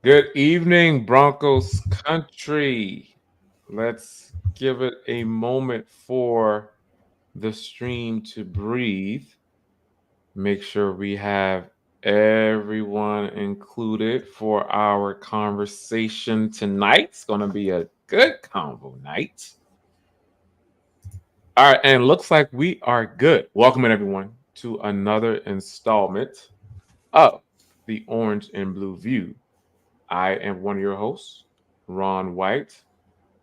Good evening, Broncos country. Let's give it a moment for the stream to breathe. Make sure we have everyone included for our conversation tonight. It's going to be a good convo night. All right, and looks like we are good. Welcome everyone to another installment of the Orange and Blue View. I am one of your hosts, Ron White.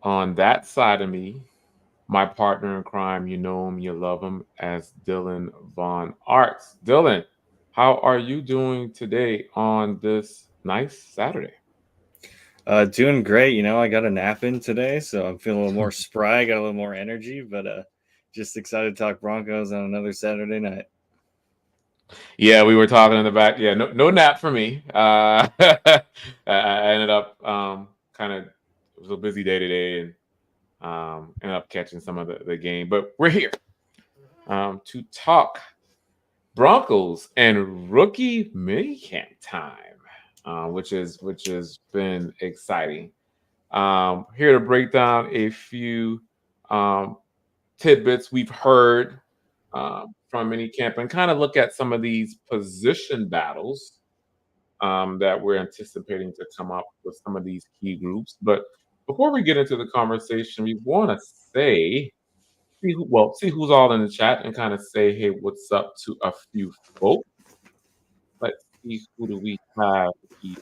On that side of me, my partner in crime, you know him, you love him, as Dylan Von Arts. Dylan, how are you doing today on this nice Saturday? Doing great. I got a nap in today, so I'm feeling a little more spry, got a little more energy, but just excited to talk Broncos on another Saturday night. Yeah, we were talking in the back. Yeah, no nap for me. I ended up kind of, it was a busy day today and ended up catching some of the game. But we're here to talk Broncos and rookie minicamp time, which has been exciting. Here to break down a few um, tidbits we've heard from minicamp and kind of look at some of these position battles that we're anticipating to come up with some of these key groups. But before we get into the conversation, we want to say see who's all in the chat and kind of say, hey, what's up to a few folks. Let's see who do we have here.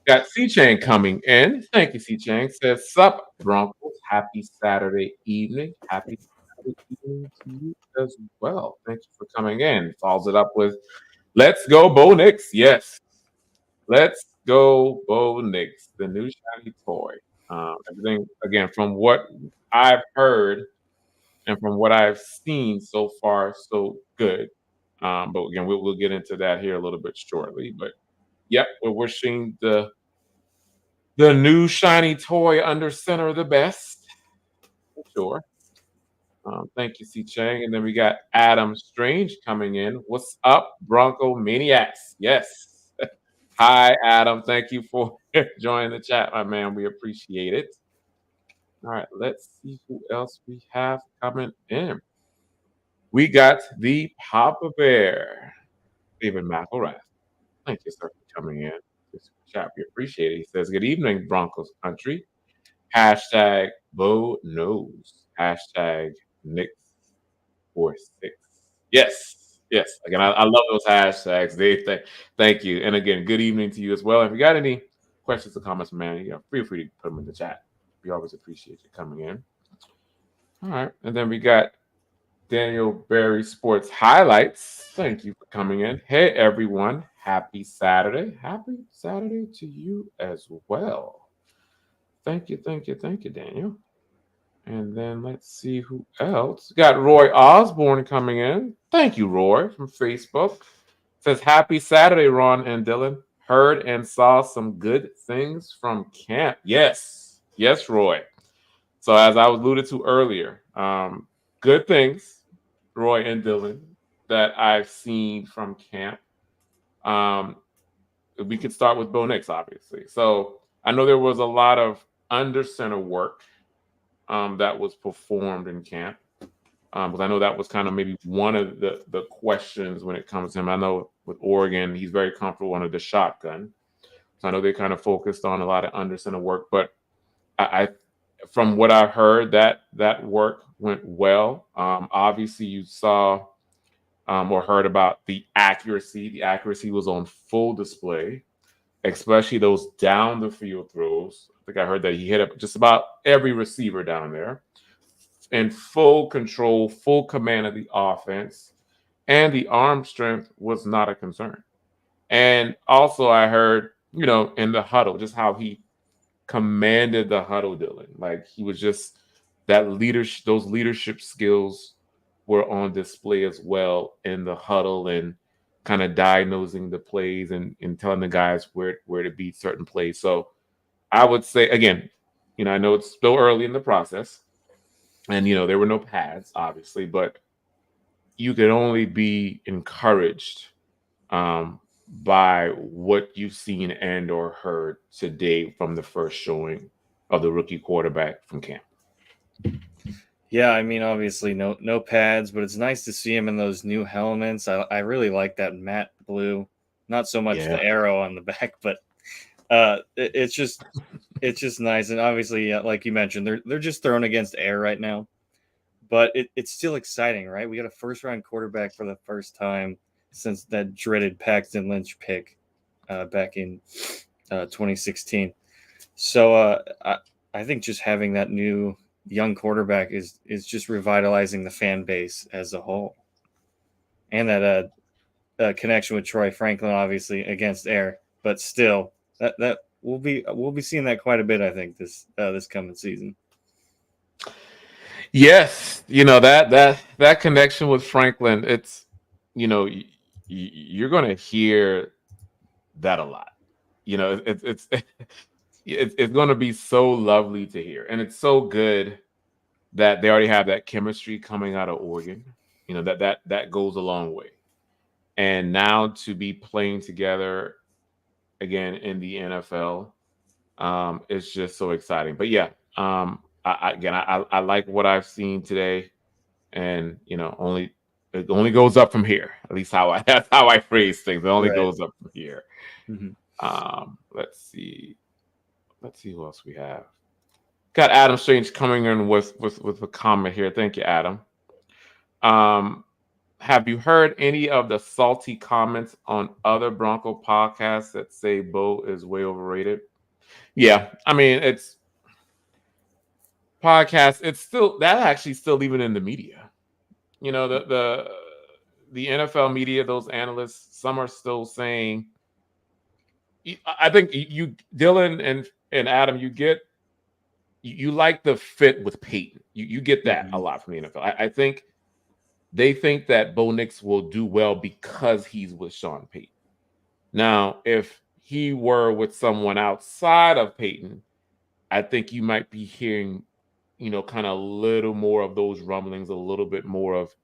Got C Chain coming in. Thank you, C Chain. Says, sup, Broncos. Happy Saturday evening. Happy Saturday evening to you as well. Thank you for coming in. Follows it up with, let's go, Bo Nix. Yes. Let's go, Bo Nix, the new shiny toy. Everything, again, from what I've heard and from what I've seen so far, so good. But again, we'll get into that here a little bit shortly. But yep, we're wishing the new shiny toy under center the best for sure. Thank you, C Chang. And then we got Adam Strange coming in. What's up, Bronco Maniacs? Yes. Hi, Adam. Thank you for joining the chat, my man. We appreciate it. All right, let's see who else we have coming in. We got the Papa Bear, David McElrath. Thank you, sir, for coming in. This chat, we appreciate it. He says, good evening, Broncos country. Hashtag Bo knows. Hashtag Nick 46. Yes. Yes. Again, I love those hashtags. Thank you. And again, good evening to you as well. If you got any questions or comments, man, feel free to put them in the chat. We always appreciate you coming in. All right. And then we got Daniel Berry Sports Highlights. Thank you for coming in. Hey, everyone. Happy Saturday. Happy Saturday to you as well. Thank you, thank you, thank you, Daniel. And then let's see who else. Got Roy Osborne coming in. Thank you, Roy, from Facebook. Says, happy Saturday, Ron and Dylan. Heard and saw some good things from camp. Yes. Yes, Roy. So as I alluded to earlier, good things, Roy and Dylan, that I've seen from camp. Um, we could start with Bo Nix, obviously. So I know there was a lot of under center work that was performed in camp. Because I know that was kind of maybe one of the questions when it comes to him. I know with Oregon, he's very comfortable under the shotgun. So I know they kind of focused on a lot of under center work, but I from what I heard, that work went well. Obviously, you saw or heard about the accuracy. The accuracy was on full display, especially those down the field throws. I think I heard that he hit up just about every receiver down there in full control, full command of the offense, and the arm strength was not a concern. And also, I heard, in the huddle, just how he commanded the huddle, Dylan. Like he was just that leadership, those leadership skills were on display as well in the huddle and kind of diagnosing the plays and telling the guys where to beat certain plays. So I would say again, I know it's still early in the process, and there were no pads, obviously, but you could only be encouraged by what you've seen and or heard today from the first showing of the rookie quarterback from camp? Yeah, I mean, obviously no pads, but it's nice to see him in those new helmets. I really like that matte blue. Not so much Yeah. the arrow on the back, but it's just nice. And obviously, yeah, like you mentioned, they're just thrown against air right now, but it's still exciting, right? We got a first round quarterback for the first time since that dreaded Paxton Lynch pick back in 2016. So I think just having that new young quarterback is just revitalizing the fan base as a whole, and that connection with Troy Franklin, obviously against air, but still that we'll be seeing that quite a bit. I think this coming season. Yes, that connection with Franklin, it's you're going to hear that a lot. It's it's going to be so lovely to hear, and it's so good that they already have that chemistry coming out of Oregon. That goes a long way, and now to be playing together again in the NFL, it's just so exciting. But yeah, I like what I've seen today, and only it only goes up from here. At least how I that's how I phrase things. It only Right. goes up from here. Mm-hmm. Let's see. Let's see who else we have. Got Adam Strange coming in with a comment here. Thank you, Adam. Um, have you heard any of the salty comments on other Bronco podcasts that say Bo is way overrated? Yeah, I mean it's podcast. It's still that actually still even in the media. The NFL media, those analysts, some are still saying. I think you, Dylan and Adam, you like the fit with Peyton. You get that a Mm-hmm. lot from the NFL. I think they think that Bo Nix will do well because he's with Sean Payton. Now, if he were with someone outside of Peyton, I think you might be hearing, kind of a little more of those rumblings, a little bit more of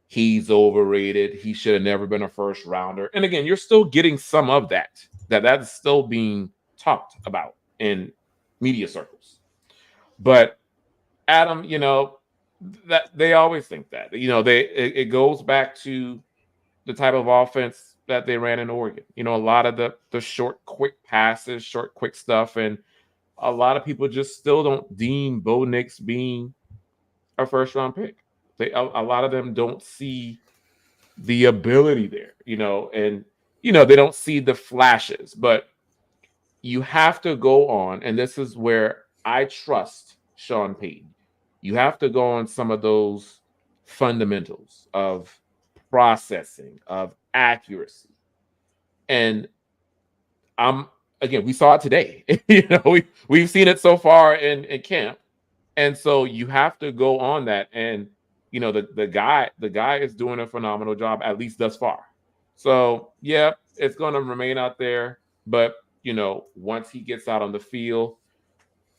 he's overrated. He should have never been a first rounder. And again, you're still getting some of that. That's still being talked about in media circles. But Adam, that they always think that. It goes back to the type of offense that they ran in Oregon. A lot of the short, quick passes, short, quick stuff, and a lot of people just still don't deem Bo Nix being a first round pick. A lot of them don't see the ability there, and they don't see the flashes. But you have to go on, and this is where I trust Sean Payton. You have to go on some of those fundamentals of processing, of accuracy. And I'm again, we saw it today. We've seen it so far in camp. And so you have to go on that. And the guy is doing a phenomenal job, at least thus far. So yeah, it's gonna remain out there. But once he gets out on the field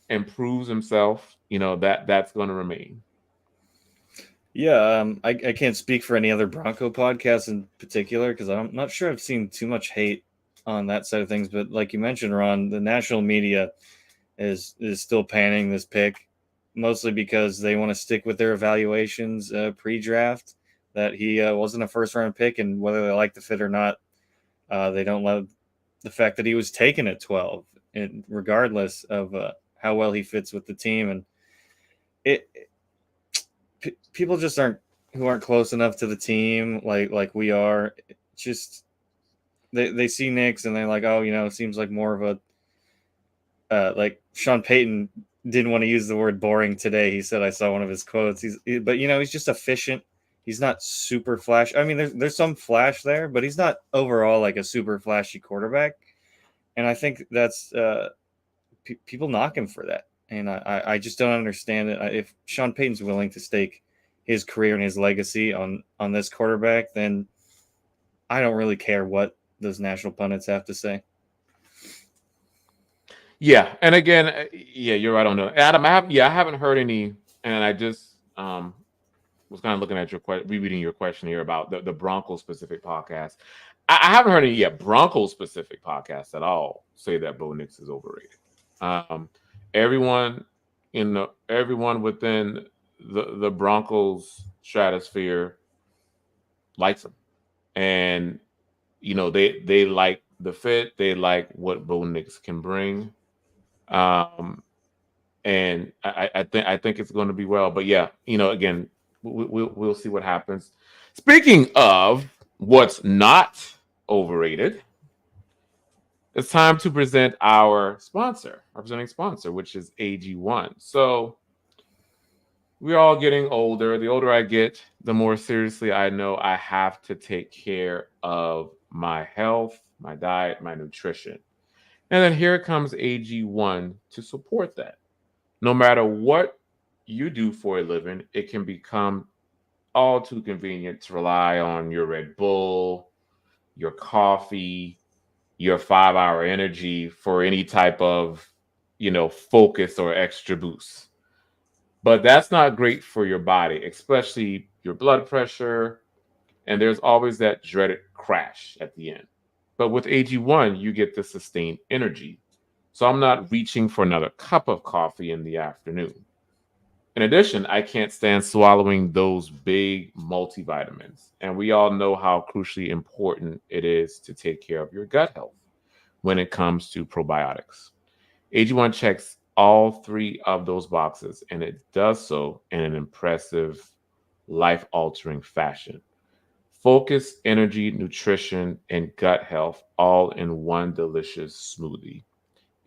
and proves himself, that's gonna remain. Yeah, I can't speak for any other Bronco podcasts in particular because I'm not sure I've seen too much hate on that side of things. But like you mentioned, Ron, the national media is still panning this pick, mostly because they want to stick with their evaluations pre-draft that he wasn't a first round pick, and whether they like the fit or not, they don't love the fact that he was taken at 12, and regardless of how well he fits with the team. And it people just aren't who aren't close enough to the team like we are. Just they see Knicks and they're like, oh, it seems like more of a like Sean Payton didn't want to use the word boring today. He said I saw one of his quotes. But he's just efficient. He's not super flash. I mean, there's some flash there, but he's not overall like a super flashy quarterback. And I think that's people knock him for that. And I just don't understand it. If Sean Payton's willing to stake his career and his legacy on this quarterback, then I don't really care what those national pundits have to say. Yeah, and again, yeah, you're right on that, Adam. I haven't heard any, and I just was kind of looking at your rereading your question here about the Broncos specific podcast. I haven't heard any yet Broncos specific podcasts at all say that Bo Nix is overrated. Um, everyone everyone within the Broncos stratosphere likes him, and they like the fit, they like what Bo Nix can bring, um, and I think it's going to be well. But yeah, again, we'll see what happens. Speaking of what's not overrated, it's time to present our presenting sponsor, which is AG1. So we're all getting older. The older I get, the more seriously I know I have to take care of my health, my diet, my nutrition. And then here comes AG1 to support that. No matter what you do for a living, it can become all too convenient to rely on your Red Bull, your coffee, your 5 hour energy for any type of, focus or extra boost. But that's not great for your body, especially your blood pressure. And there's always that dreaded crash at the end. But with AG1, you get the sustained energy. So I'm not reaching for another cup of coffee in the afternoon. In addition, I can't stand swallowing those big multivitamins. And we all know how crucially important it is to take care of your gut health when it comes to probiotics. AG1 checks all three of those boxes, and it does so in an impressive, life altering fashion. Focus, energy, nutrition, and gut health all in one delicious smoothie.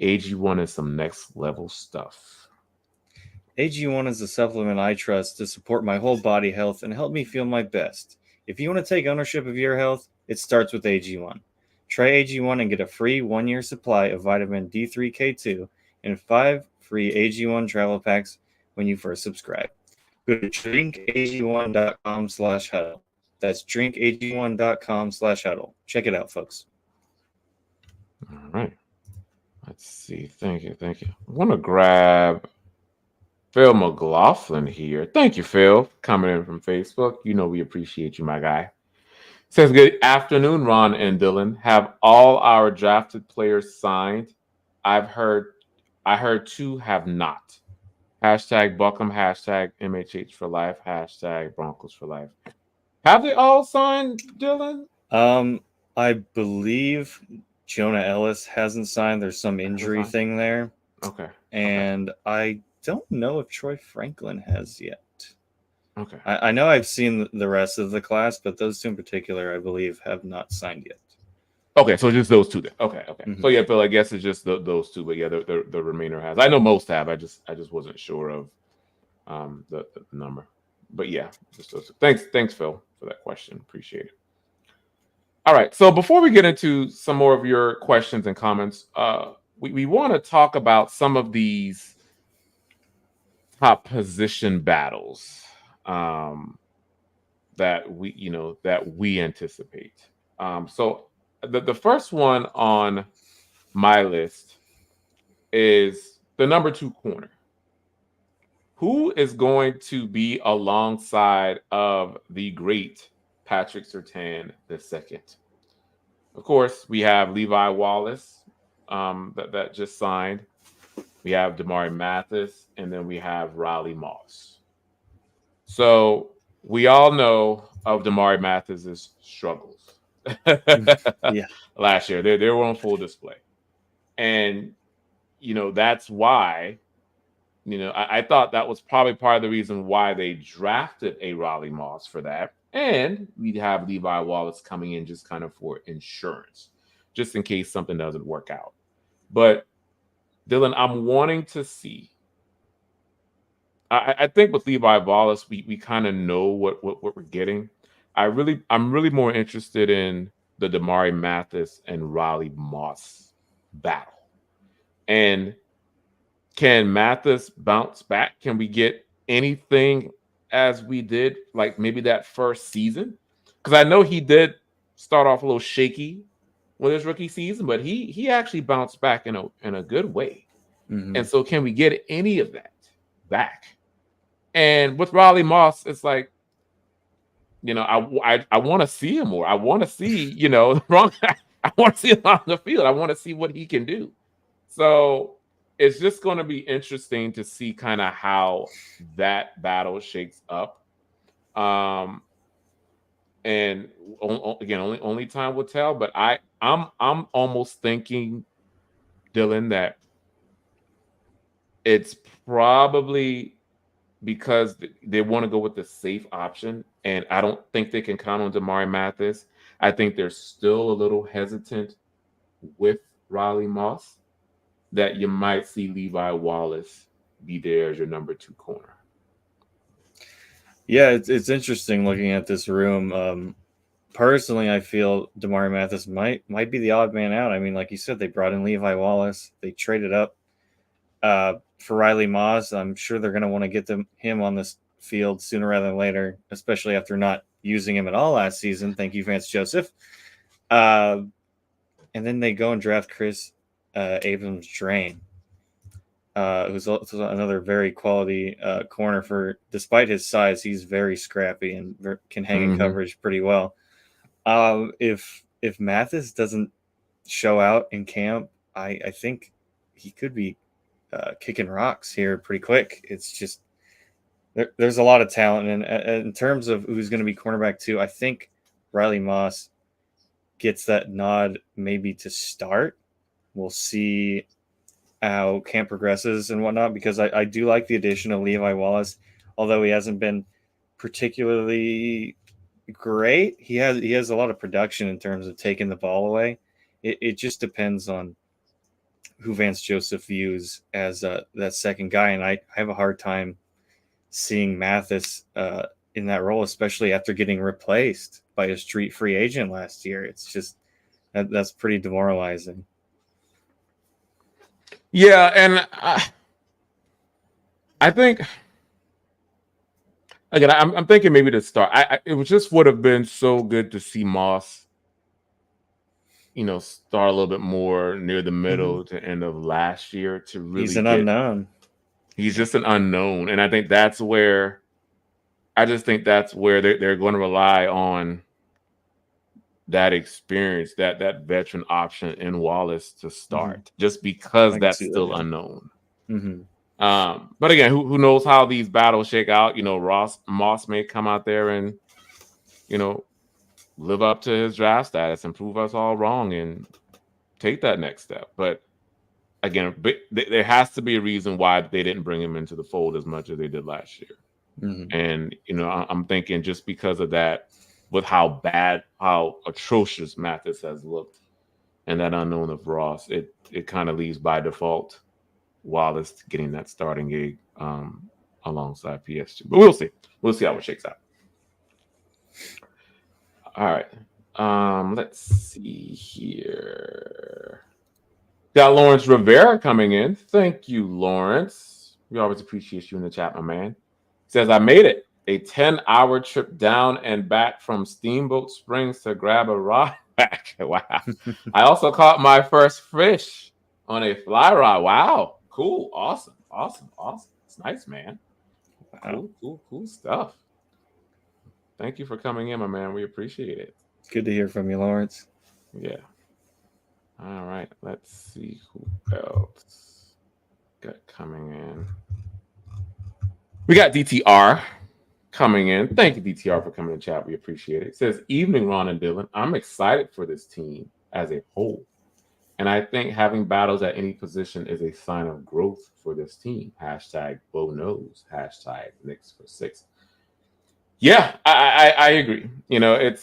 AG1 is some next level stuff. AG1 is a supplement I trust to support my whole body health and help me feel my best. If you want to take ownership of your health, it starts with AG1. Try AG1 and get a free 1 year supply of vitamin D3K2 and 5 free AG1 travel packs when you first subscribe. Go to drinkag1.com/huddle. That's drinkag1.com/huddle. Check it out, folks. All right. Let's see. Thank you. Thank you. I want to grab Phil McLaughlin here. Thank you, Phil, coming in from Facebook. We appreciate you, my guy. Says, good afternoon, Ron and Dylan. Have all our drafted players signed? I've heard I heard two have not. Hashtag Buckham, hashtag MHH for life, hashtag Broncos for life. Have they all signed, Dylan? I believe Jonah Ellis hasn't signed. There's some injury thing there. Okay. And I don't know if Troy Franklin has yet. Okay. I know I've seen the rest of the class, but those two in particular, I believe, have not signed yet. Okay, so just those two then. Okay. So yeah, Phil, I guess it's just those two, but yeah, the remainder has. I know most have. I just wasn't sure of the number, but yeah, just those two. Thanks, Phil, for that question. Appreciate it. All right, so before we get into some more of your questions and comments, we want to talk about some of these top position battles that we anticipate. So the first one on my list is the number 2 corner. Who is going to be alongside of the great Patrick Surtain II? Of course, we have Levi Wallace that just signed. We have Damari Mathis, and then we have Riley Moss. So we all know of Damari Mathis's struggles last year. They were on full display. And, that's why, I thought that was probably part of the reason why they drafted a Riley Moss for that. And we'd have Levi Wallace coming in just kind of for insurance, just in case something doesn't work out. But Dylan, I'm wanting to see. I think with Levi Wallace, we kind of know what we're getting. I'm really more interested in the Damari Mathis and Riley Moss battle. And can Mathis bounce back? Can we get anything as we did, like maybe that first season? Because I know he did start off a little shaky with his rookie season, but he actually bounced back in a good way. And so can we get any of that back? And with Riley Moss, it's like I want to see him more. I want to see, wrong. I want to see him on the field. I want to see what he can do. So it's just going to be interesting to see kind of how that battle shakes up. Um, and again, only time will tell. But I'm almost thinking, Dylan, that it's probably because they want to go with the safe option, and I don't think they can count on Damari Mathis. I think they're still a little hesitant with Riley Moss, that you might see Levi Wallace be there as your number 2 corner. Yeah, it's interesting looking at this room. Personally, I feel Damari Mathis might be the odd man out. I mean, like you said, they brought in Levi Wallace. They traded up for Riley Moss. I'm sure they're going to want to get him on this field sooner rather than later, especially after not using him at all last season. Thank you, Vance Joseph. And then they go and draft Chris Abrams-Drain, who's also another very quality corner. Despite his size, he's very scrappy and can hang in coverage pretty well. If Mathis doesn't show out in camp, I think he could be kicking rocks here pretty quick. It's just there's a lot of talent, and in terms of who's going to be cornerback 2, I think Riley Moss gets that nod maybe to start. We'll see how camp progresses and whatnot, because I do like the addition of Levi Wallace, although he hasn't been particularly great. He has a lot of production in terms of taking the ball away. It just depends on who Vance Joseph views as that second guy, and I have a hard time seeing Mathis in that role, especially after getting replaced by a street free agent last year. It's just that's pretty demoralizing. Yeah, and I think again, I'm thinking maybe to start. It would have been so good to see Moss, start a little bit more near the middle to end of last year to really He's an unknown. He's just an unknown, and I think that's where they're going to rely on that experience, that veteran option in Wallace to start, just because that's still unknown. But again, who knows how these battles shake out? Moss may come out there and live up to his draft status and prove us all wrong and take that next step. But again, there has to be a reason why they didn't bring him into the fold as much as they did last year. And I'm thinking just because of that, with how atrocious Mathis has looked, and that unknown of Ross, it kind of leaves by default Wallace getting that starting gig alongside PS2. But we'll see. We'll see how it shakes out. All right. Let's see here. Got Lawrence Rivera coming in. Thank you, Lawrence. We always appreciate you in the chat, my man. Says, I made it. A 10-hour trip down and back from Steamboat Springs to grab a rod back. Wow. I also caught my first fish on a fly rod. Wow. Cool. Awesome. It's nice, man. Wow. Cool stuff. Thank you for coming in, my man. We appreciate it. Good to hear from you, Lawrence. Yeah. All right. Let's see who else got coming in. We got DTR coming in. Thank you, DTR, for coming to chat. We appreciate it. It says, evening, Ron and Dylan. I'm excited for this team as a whole. And I think having battles at any position is a sign of growth for this team. Hashtag Bo knows. Hashtag Knicks for 6. Yeah, I agree. It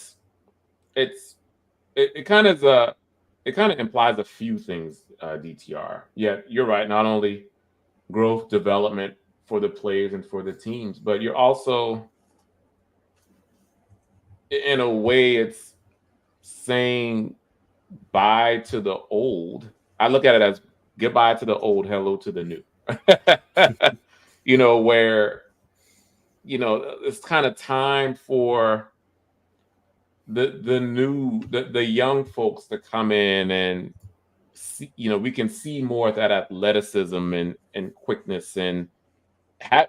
kind of implies a few things, DTR. Yeah, you're right. Not only growth, development for the players and for the teams, but you're also, in a way, it's saying bye to the old. I look at it as goodbye to the old, hello to the new. Where it's kind of time for the young folks to come in and see, we can see more of that athleticism and quickness and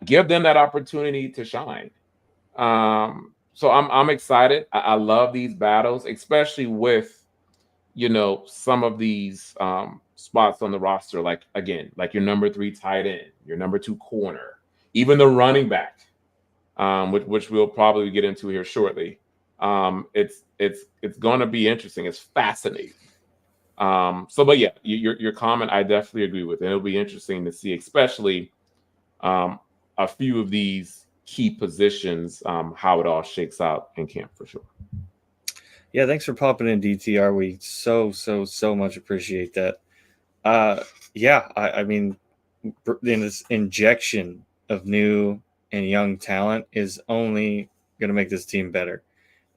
give them that opportunity to shine. So I'm excited. I love these battles, especially with some of these spots on the roster, like again, like your number 3 tight end, your number 2 corner, even the running back, which we'll probably get into here shortly. It's going to be interesting. It's fascinating. But yeah, your comment, I definitely agree with. And it'll be interesting to see, especially um, a few of these key positions, how it all shakes out in camp for sure. Yeah, thanks for popping in, DTR. We so much appreciate that. Uh, yeah, I mean, in this injection of new and young talent is only going to make this team better.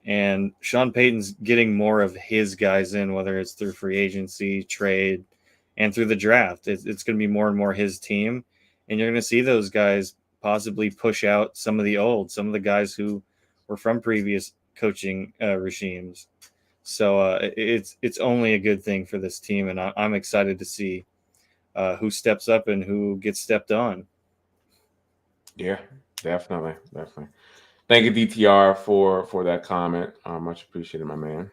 And Sean Payton's getting more of his guys in, whether it's through free agency, trade, and through the draft. It's going to be more and more his team. And you're going to see those guys possibly push out some of the guys who were from previous coaching regimes. So it's only a good thing for this team, and I'm excited to see who steps up and who gets stepped on. Yeah, definitely. Thank you, DTR, for that comment. Much appreciated, my man.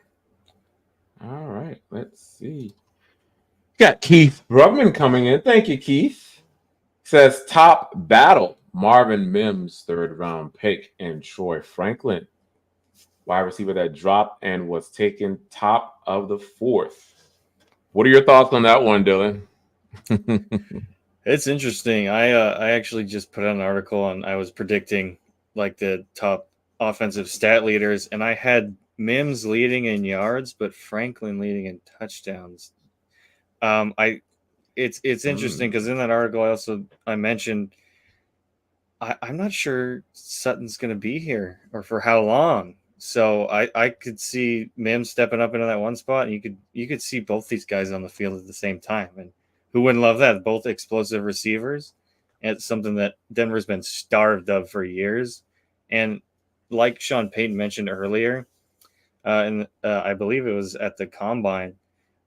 All right, let's see. Got Keith Brugman coming in. Thank you, Keith. Says top battle: Marvin Mims, 3rd-round pick, and Troy Franklin, wide receiver that dropped and was taken top of the 4th. What are your thoughts on that one, Dylan? It's interesting. I actually just put out an article and I was predicting like the top offensive stat leaders, and I had Mims leading in yards, but Franklin leading in touchdowns. I it's interesting because in that article I mentioned I'm not sure Sutton's going to be here or for how long. So I could see Mims stepping up into that one spot, and you could see both these guys on the field at the same time. And who wouldn't love that? Both explosive receivers. And it's something that Denver's been starved of for years. And like Sean Payton mentioned earlier, and I believe it was at the combine,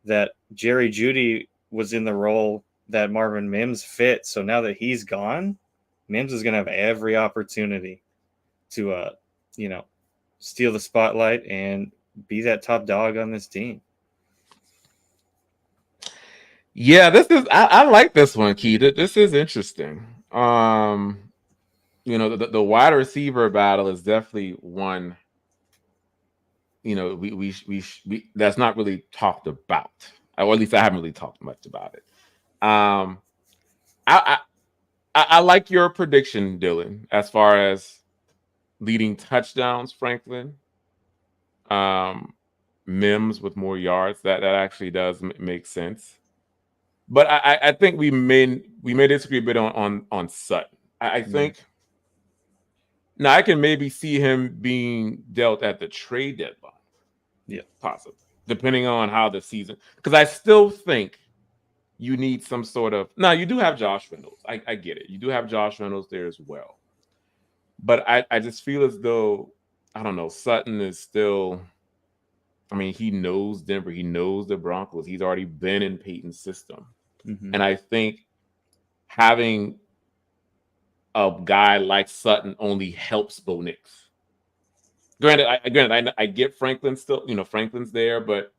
that Jerry Jeudy was in the role that Marvin Mims fit. So now that he's gone, Mims is going to have every opportunity to, steal the spotlight and be that top dog on this team. Yeah, I like this one, Keith. This is interesting. The wide receiver battle is definitely one. We that's not really talked about, or at least I haven't really talked much about it. Um, I I like your prediction, Dylan, as far as leading touchdowns, Franklin. Um, Mims with more yards. That actually does make sense. But I think we may disagree a bit on Sutton. I think now I can maybe see him being dealt at the trade deadline, Yeah. possibly, depending on how the season. Because I still think you need some sort of. Now you do have Josh Reynolds. I get it. You do have Josh Reynolds there as well. But I just feel as though I don't know. Sutton is still. I mean, he knows Denver. He knows the Broncos. He's already been in Peyton's system, Mm-hmm. and I think having a guy like Sutton only helps Bo Nix. Granted, I get Franklin still. Franklin's there, but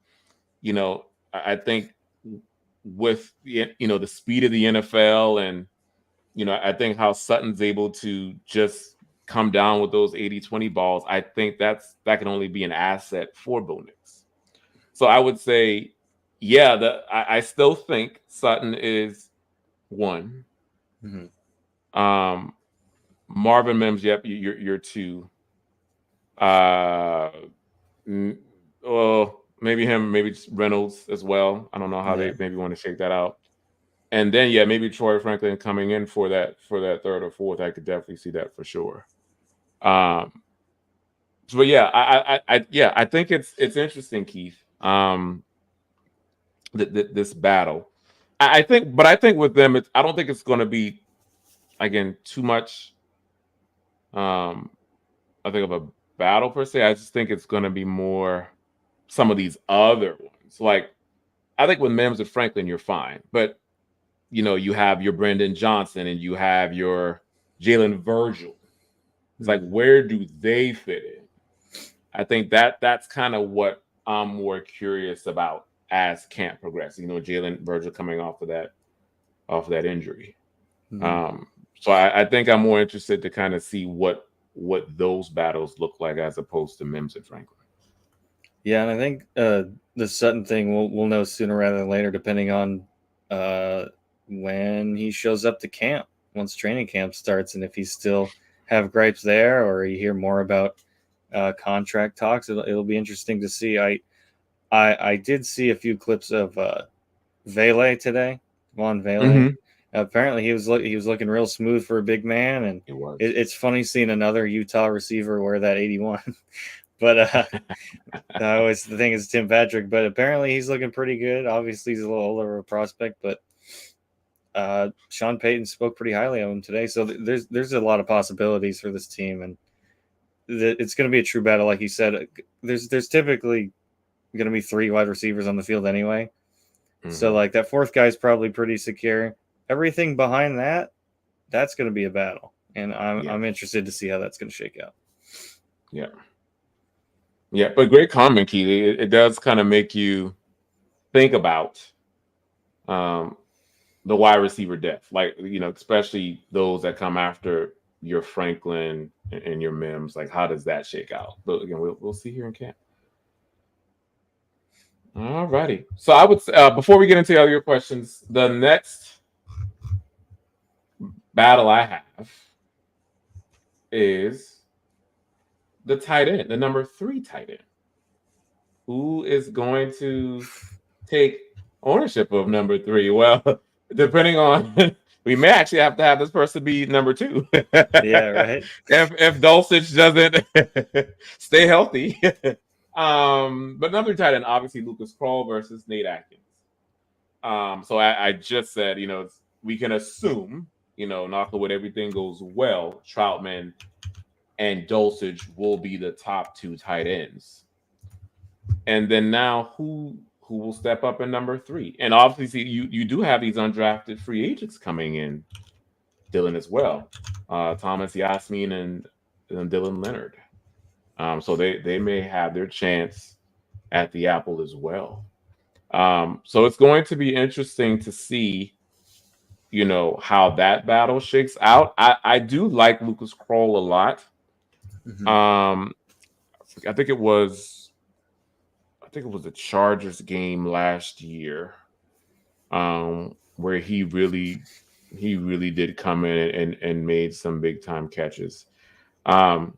I think with the speed of the NFL, and I think how Sutton's able to just come down with those 80-20 balls. I think that can only be an asset for Bo Nix. So I would say, yeah, I still think Sutton is one. Mm-hmm. Marvin Mims, yep, you're two. Uh, well, maybe him, maybe just Reynolds as well. I don't know how Yeah. they maybe want to shake that out. And then yeah, maybe Troy Franklin coming in for that 3rd or 4th. I could definitely see that for sure. Um, but yeah, I think it's interesting, Keith. This battle. I think with them, I don't think it's going to be again too much. Um, I think of a battle per se. I just think it's going to be more some of these other ones. Like I think with Mims and Franklin, you're fine, but you have your Brendan Johnson and you have your Jalen Virgil. It's like, where do they fit in? I think that's kind of what I'm more curious about as camp progresses. Jalen Virgil coming off of that injury. Mhm. Um, so I think I'm more interested to kind of see what those battles look like as opposed to Mims and Franklin. Yeah, and I think the Sutton thing we'll know sooner rather than later, depending on uh, when he shows up to camp once training camp starts, and if he still have gripes there, or you hear more about contract talks. It'll be interesting to see. I did see a few clips of Vele today, Von Vele. Mm-hmm. Apparently, he was looking real smooth for a big man, and It was. it's funny seeing another Utah receiver wear that 81. But I always think it's Tim Patrick, but apparently he's looking pretty good. Obviously, he's a little older of a prospect, but Sean Payton spoke pretty highly of him today. So there's a lot of possibilities for this team, and it's going to be a true battle, like you said. There's typically going to be 3 wide receivers on the field anyway, so Mm-hmm. like that fourth guy is probably pretty secure. Everything behind that's going to be a battle, and Yeah. I'm interested to see how that's going to shake out. Yeah. Yeah. But great comment, Keely. It does kind of make you think about um, the wide receiver depth, like especially those that come after your Franklin and your Mims. Like, how does that shake out? But again, we'll see here in camp. All righty. So I would before we get into all your questions, the next battle I have is the tight end, the number 3 tight end. Who is going to take ownership of number 3? Well, depending on, we may actually have to have this person be number 2 Yeah, right. if Dulcich doesn't stay healthy. But number tight end, obviously Lucas Kroll versus Nate Atkins. So I just said, we can assume, knock on wood, everything goes well. Troutman and Dulcich will be the top 2 tight ends. And then now who will step up in number 3? And obviously you do have these undrafted free agents coming in, Dylan, as well. Thomas Yasmin and Dylan Leonard. So they may have their chance at the apple as well. So it's going to be interesting to see, how that battle shakes out. I do like Lucas Kroll a lot. Mm-hmm. Um, I think it was the Chargers game last year, where he really did come in and made some big time catches. Um,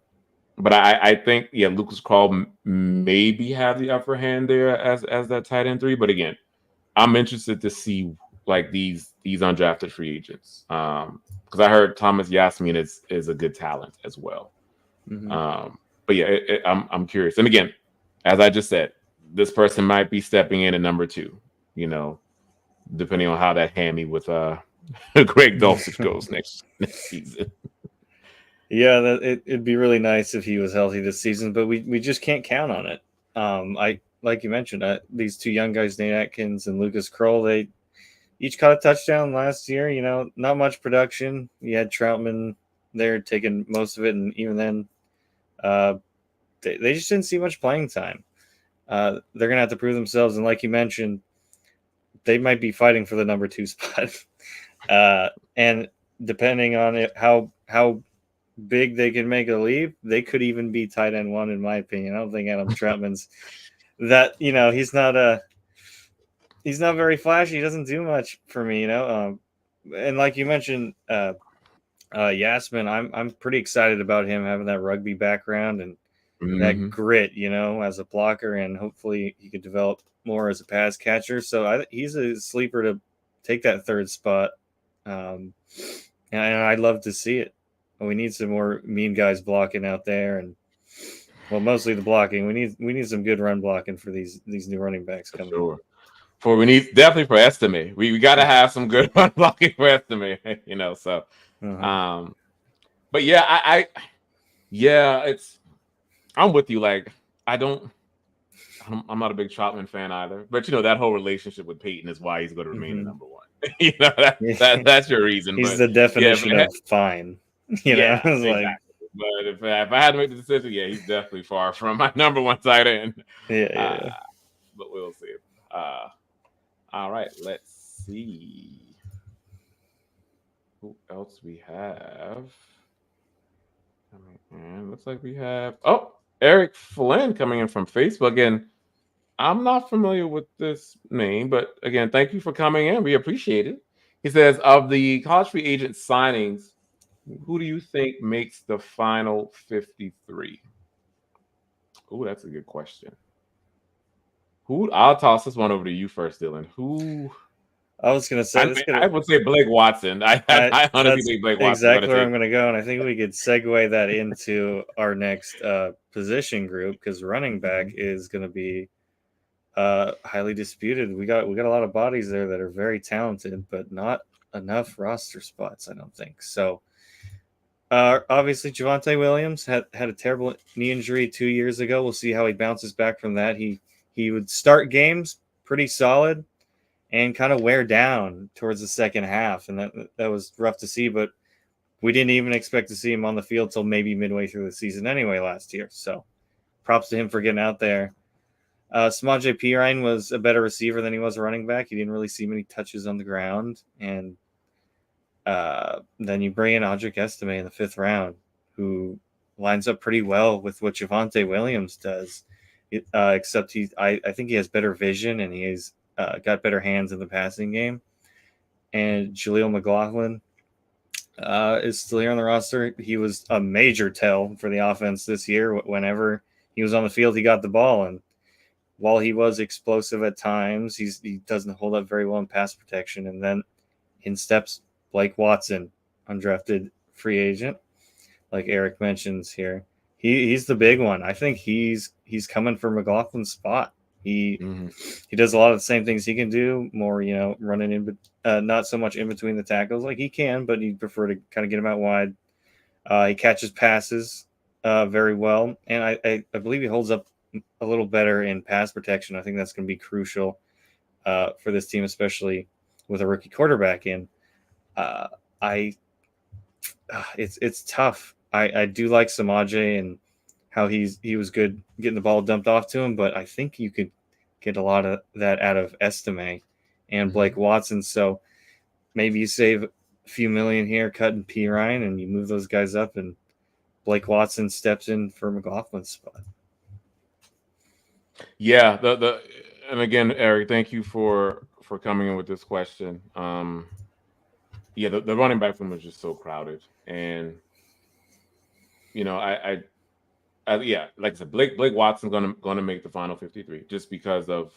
but I think Lucas Kroll maybe have the upper hand there as that tight end 3. But again, I'm interested to see like these undrafted free agents, because I heard Thomas Yasmin is a good talent as well. Mm-hmm. But yeah, I'm curious. And again, as I just said, this person might be stepping in at number 2. Depending on how that hammy with Greg Dulcich goes next season. Yeah, it'd be really nice if he was healthy this season, but we just can't count on it. I like you mentioned, these 2 young guys, Nate Atkins and Lucas Kroll, they each caught a touchdown last year. Not much production. You had Troutman there taking most of it, and even then, they just didn't see much playing time. They're gonna have to prove themselves, and like you mentioned, they might be fighting for the number 2 spot. And depending on how big they can make a leap, they could even be tight end 1, in my opinion. I don't think Adam Troutman's that. He's not very flashy. He doesn't do much for me. And like you mentioned, Yasmin, I'm pretty excited about him having that rugby background and that Mm-hmm. grit, as a blocker, and hopefully he could develop more as a pass catcher. So he's a sleeper to take that 3rd spot, and I'd love to see it. We need some more mean guys blocking out there, and mostly the blocking. We need some good run blocking for these new running backs For coming. sure. We need definitely for Estime. We got to have some good run blocking for Estime. So Uh-huh. um, but yeah, yeah, I'm with you. Like I don't. I'm not a big Troutman fan either, but that whole relationship with Peyton is why he's going to remain the Mm-hmm. number 1. That's your reason. He's But the yeah, definition of fine. yeah, It's like, exactly. But if I had to make the decision, yeah, he's definitely far from my number one tight end. Yeah, Uh, yeah. but we'll see. Uh, all right, let's see who else we have. And looks like we have Eric Flynn coming in from Facebook. Again, I'm not familiar with this name, but again, thank you for coming in. We appreciate it. He says, of the college free agent signings, who do you think makes the final 53? Oh, that's a good question. Who? I'll toss this one over to you first, Dylan. Who? I was gonna say I, this. Gonna I would say Blake Watson. I honestly that's think Blake Watson's going to exactly where I'm take. gonna go, and I think we could segue that into our next position group because running back Mhm. is gonna be highly disputed. We got a lot of bodies there that are very talented, but not enough roster spots. I don't think so. Obviously, Javonte Williams had a terrible knee injury 2 years ago. We'll see how he bounces back from that. He would start games pretty solid and kind of wear down towards the second half, and that was rough to see. But we didn't even expect to see him on the field till maybe midway through the season anyway last year. So props to him for getting out there. Samaje Perine was a better receiver than he was a running back. He didn't really see many touches on the ground, and then you bring in Audric Estime in the fifth round, who lines up pretty well with what Javonte Williams does. Except I think he has better vision and he's got better hands in the passing game. And Jaleel McLaughlin is still here on the roster. He was a major tell for the offense this year. Whenever he was on the field, he got the ball, and while he was explosive at times, he doesn't hold up very well in pass protection. And then in steps Blake Watson, undrafted free agent, like Eric mentions here. He's the big one. I think he's coming for McLaughlin's spot. He Mhm. he does a lot of the same things he can do, more running in, not so much in between the tackles like he can, but he'd prefer to kind of get him out wide. He catches passes very well, and I believe he holds up a little better in pass protection. I think that's going to be crucial for this team, especially with a rookie quarterback in. Uh, I it's tough. I do like Samaje and how he was good getting the ball dumped off to him, but I think you could get a lot of that out of Estime and Blake Mhm. Watson. So maybe you save a few million here, cutting P Ryan, and you move those guys up, and Blake Watson steps in for McLaughlin's spot. Yeah, the and again, Eric, thank you for coming in with this question. Yeah, the running back room was just so crowded, and you know, yeah, like I said, Blake Watson's gonna make the final 53 just because of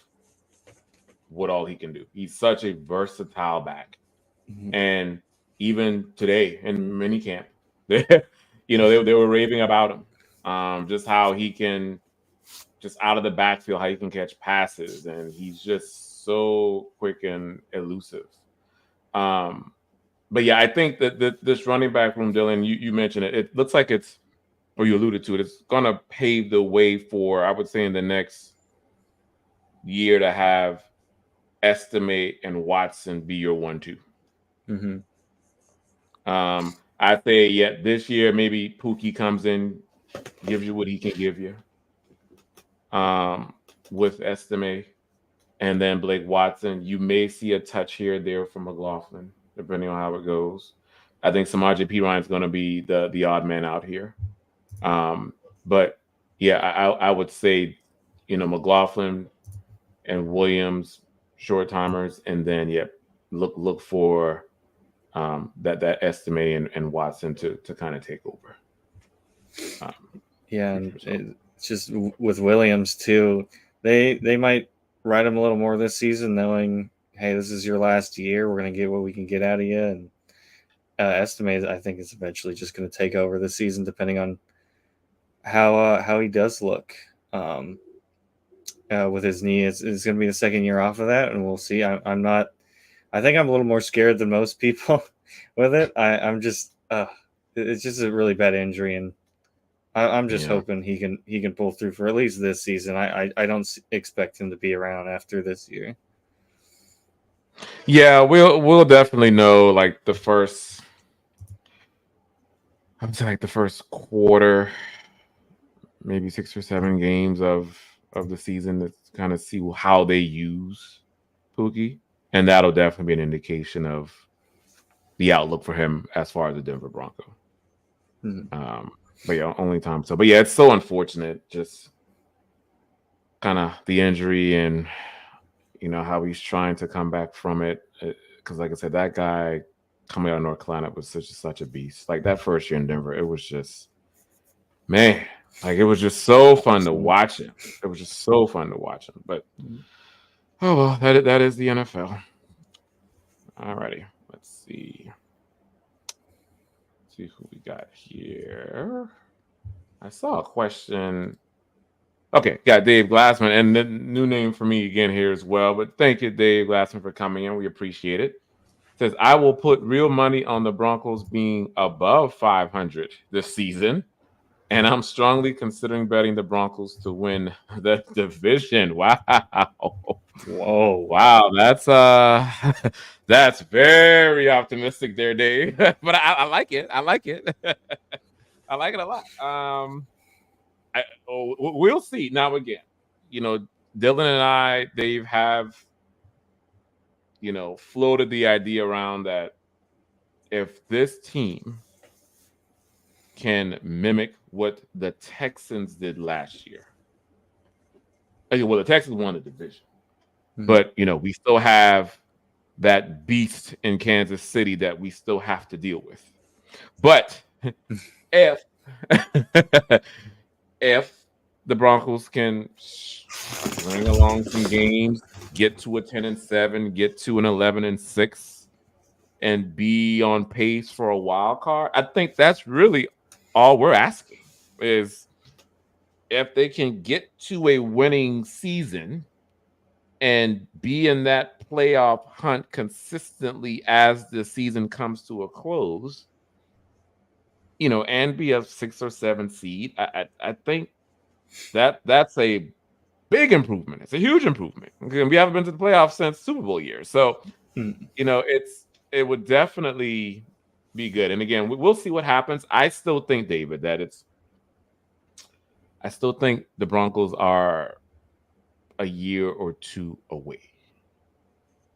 what all he can do. He's such a versatile back, Mhm. and even today in minicamp, they, they were raving about him, just how he can just out of the backfield, how he can catch passes, and he's just so quick and elusive. Um, but yeah, I think that this running back room, Dylan, you mentioned it. It looks like it's, or you alluded to it. It's gonna pave the way for, I would say, in the next year to have Estimate and Watson be your 1-2. Mhm. I say, yeah, this year maybe Pookie comes in, gives you what he can give you. Um, with Estimate. And then Blake Watson, you may see a touch here or there from McLaughlin, depending on how it goes. I think Samaje Perine is going to be the odd man out here. Um, but yeah, I would say, McLaughlin and Williams, short timers, and then yeah, look for that Estimate and Watson to kind of take over. Yeah, For and sure. So it's just with Williams too. They might ride him a little more this season, knowing, hey, this is your last year. We're gonna get what we can get out of you. And Estimate, I think, is eventually just gonna take over this season, depending on how he does look with his knee. It's gonna be the second year off of that, and we'll see. I'm not. I think I'm a little more scared than most people with it. I'm just. It's just a really bad injury, and I'm just yeah. hoping he can pull through for at least this season. I don't expect him to be around after this year. Yeah, we'll definitely know like the first I would say like the first quarter, maybe 6 or 7 games of the season to kind of see how they use Pookie, and that'll definitely be an indication of the outlook for him as far as the Denver Bronco. Mhm. Um, but yeah, only time so. But yeah, it's so unfortunate, just kind of the injury and how he's trying to come back from it. Because like I said, that guy coming out of North Carolina was such a beast. Like that first year in Denver, it was just man, like it was just so fun to Awesome. watch him. It was just so fun to watch him. But Mhm. oh well, that is the NFL. Alrighty, let's see. See who we got here. I saw a question. Okay, got Dave Glassman, and the new name for me again here as well. But thank you, Dave Glassman, for coming in. We appreciate it. Says I will put real money on the Broncos being above 500 this season, and I'm strongly considering betting the Broncos to win the division. Wow, Whoa. wow, that's that's very optimistic there, Dave. But I like it. I like it. I like it a lot. We'll see. Now again, you know, Dylan and I, Dave have floated the idea around that if this team can mimic what the Texans did last year. Okay, well, the Texans won the division, Mhm. but we still have that beast in Kansas City that we still have to deal with. But if if the Broncos can string along some games, get to a 10-7, get to an 11-6, and be on pace for a wild card, I think that's really all we're asking is if they can get to a winning season and be in that playoff hunt consistently as the season comes to a close, and be a 6 or 7 seed, I think that's a big improvement. It's a huge improvement. Okay, we haven't been to the playoffs since Super Bowl year, so Mhm. it would definitely be good. And again, we'll see what happens. I still think, David, that I still think the Broncos are a year or two away.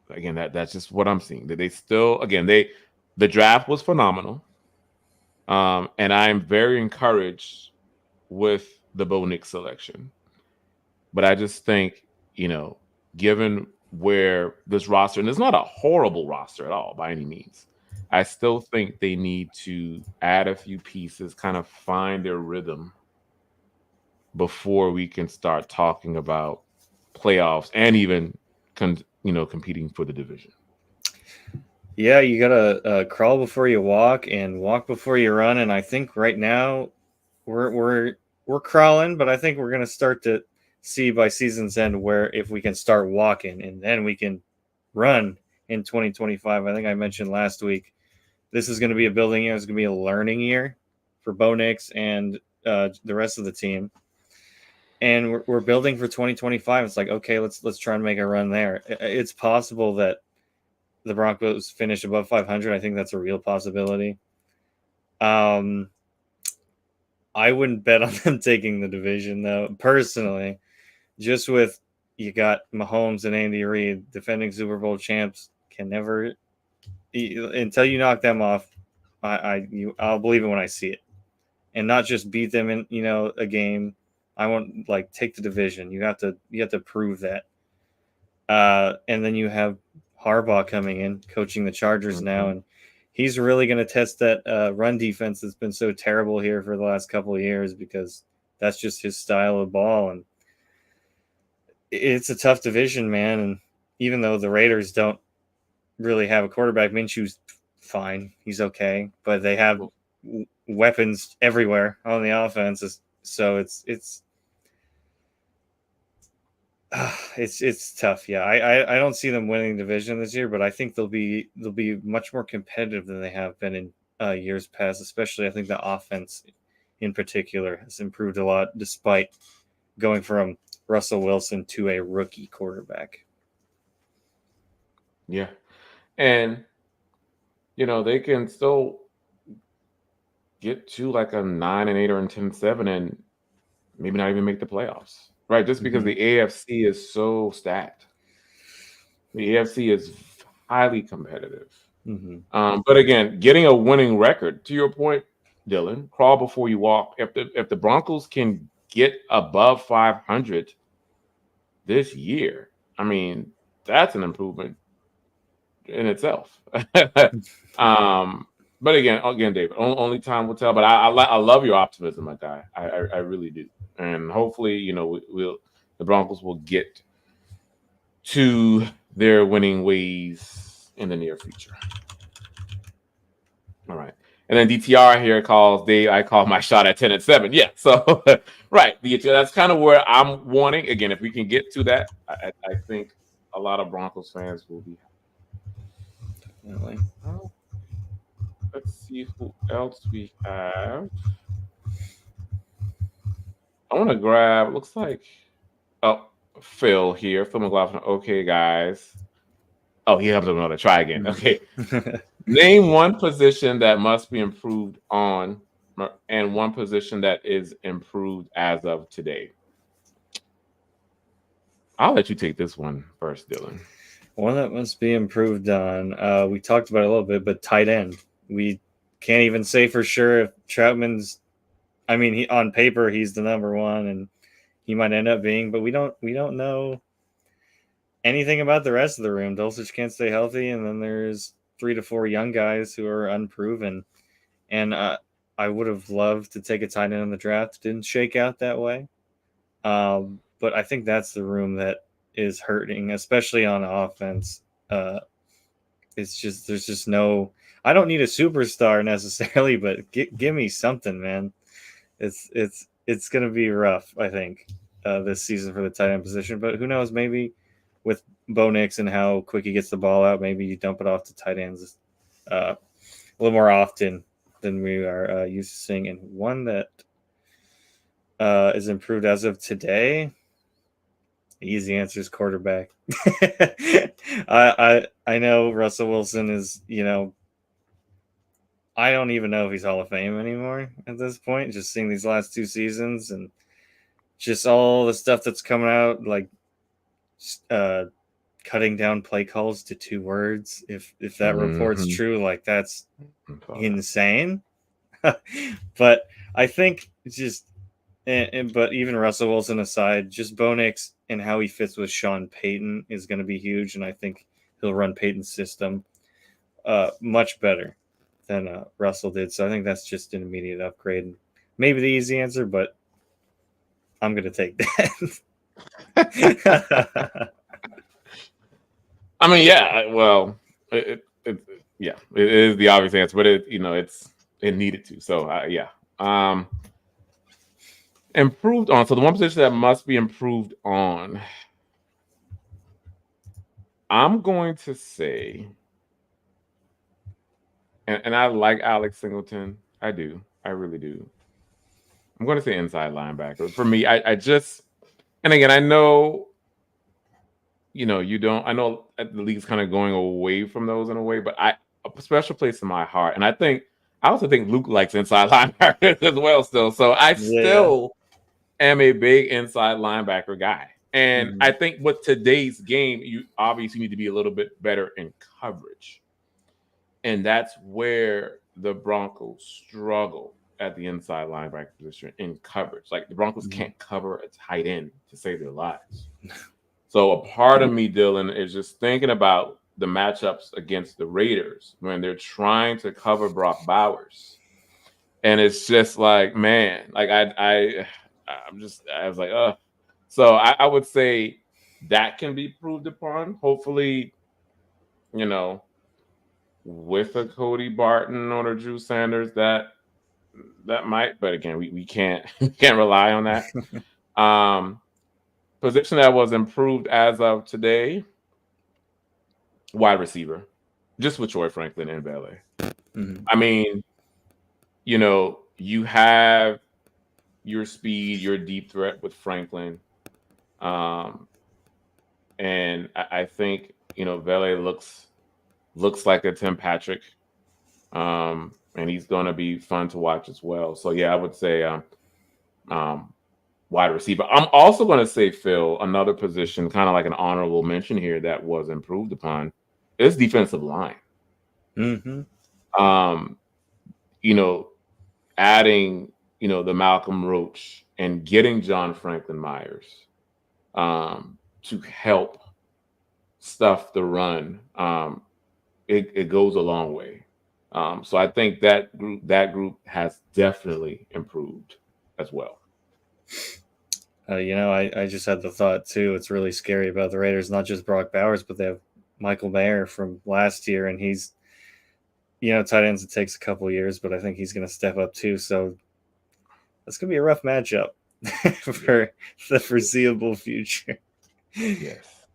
Again, that's just what I'm seeing. That they still, again, the draft was phenomenal, and I am very encouraged with the Bo Nix selection. But I just think, given where this roster, and it's not a horrible roster at all by any means, I still think they need to add a few pieces, kind of find their rhythm before we can start talking about playoffs and even competing for the division. Yeah, you gotta crawl before you walk and walk before you run. And I think right now we're crawling, but I think we're gonna start to see by season's end where if we can start walking and then we can run in 2025. I think I mentioned last week this is going to be a building year. It's going to be a learning year for Bo Nix and the rest of the team. And we're building for 2025. It's like, okay, let's try and make a run there. It's possible that the Broncos finish above 500. I think that's a real possibility. Um, I wouldn't bet on them taking the division though, personally. Just with you got Mahomes and Andy Reid, defending Super Bowl champs, can never until you knock them off. I'll believe it when I see it, and not just beat them in a game. I want like take the division. You have to prove that. And then you have Harbaugh coming in, coaching the Chargers now, Mhm. and he's really going to test that run defense that's been so terrible here for the last couple of years because that's just his style of ball, and it's a tough division, man. And even though the Raiders don't really have a quarterback, Minshew's fine, he's okay, but they have Well, weapons everywhere on the offense, so it's tough. Yeah, I don't see them winning the division this year, but I think they'll be much more competitive than they have been in years past. Especially, I think the offense in particular has improved a lot, despite going from Russell Wilson to a rookie quarterback. yeah, and they can still get to like a 9-8 or a 10-7 and maybe not even make the playoffs, right? Just because Mhm. the AFC is so stacked. The AFC is highly competitive. Mhm. But again, getting a winning record, to your point, Dylan, crawl before you walk. If the Broncos can get above 500 this year, I mean, that's an improvement in itself. um, but again, David, only time will tell. But I love your optimism, my guy. I really do, and hopefully, the Broncos will get to their winning ways in the near future. All right. And then DTR here calls Dave. I call my shot at 10-7. Yeah. So right. That's kind of where I'm wanting. Again, if we can get to that, I think a lot of Broncos fans will be Definitely. happy. Let's see who else we have. I want to grab, looks like, oh, Phil here. Phil McLaughlin. Okay, guys. Oh, he helped him another try again. Mhm. Okay. Name one position that must be improved on and one position that is improved as of today. I'll let you take this one first, Dylan. One that must be improved on. We talked about it a little bit, but tight end. We can't even say for sure if Troutman's. I mean, on paper he's the number one, and he might end up being, but we don't know anything about the rest of the room. Dulcich can't stay healthy, and then there's 3 to 4 young guys who are unproven. And I would have loved to take a tight end in the draft. Didn't shake out that way. But I think that's the room that is hurting, especially on offense. Uh, it's just there's just no. I don't need a superstar necessarily, but give me something, man. It's gonna be rough, I think, this season for the tight end position. But who knows? Maybe with Bo Nix and how quick he gets the ball out, maybe you dump it off to tight ends a little more often than we are used to seeing. And one that is improved as of today. Easy answer is quarterback. I know Russell Wilson is, I don't even know if he's Hall of Fame anymore at this point. Just seeing these last 2 seasons and just all the stuff that's coming out, like uh, cutting down play calls to 2 words. If that report's Mm-hmm. true, like that's insane. But I think just but even Russell Wilson aside, just Bo Nix and how he fits with Sean Payton is going to be huge, and I think he'll run Payton's system much better than Russell did. So I think that's just an immediate upgrade. Maybe the easy answer, but I'm going to take that. I mean, yeah. Well, yeah, it is the obvious answer, but it needed to. So yeah. Improved on. So the one position that must be improved on. I'm going to say, and I like Alex Singleton. I do. I really do. I'm going to say inside linebacker. For me, I just, and again, I know, you don't, I know the league's kind of going away from those in a way, but a special place in my heart. And I also think Luke likes inside linebackers as well still. So I Yeah. still am a big inside linebacker guy. And I Mhm. think with today's game, you obviously need to be a little bit better in coverage. And that's where the Broncos struggle at the inside linebacker position in coverage. Like the Broncos Mhm. can't cover a tight end to save their lives. So a part of me, Dylan, is just thinking about the matchups against the Raiders when they're trying to cover Brock Bowers. And it's just like, man, like I was like, So I would say that can be proved upon. Hopefully, you know, with a Cody Barton or a Drew Sanders, that might, but again, we can't we can't rely on that. Um, Position that was improved as of today, wide receiver, just with Troy Franklin and Belair. Mhm. I mean, you have your speed, your deep threat with Franklin, um, and I think Vele looks like a Tim Patrick. and he's going to be fun to watch as well. So yeah, I would say um, wide receiver. I'm also going to say, Phil, another position, kind of like an honorable mention here that was improved upon, is defensive line. Mm-hmm. Um, you know, adding, the Malcolm Roach and getting John Franklin Myers to help stuff the run, it goes a long way. So I think that group has definitely improved as well. I just had the thought too. It's really scary about the Raiders, not just Brock Bowers, but they have Michael Mayer from last year, and he's, tight ends. It takes a couple years, but I think he's going to step up too. So that's going to be a rough matchup Yeah. for the foreseeable future. Yes.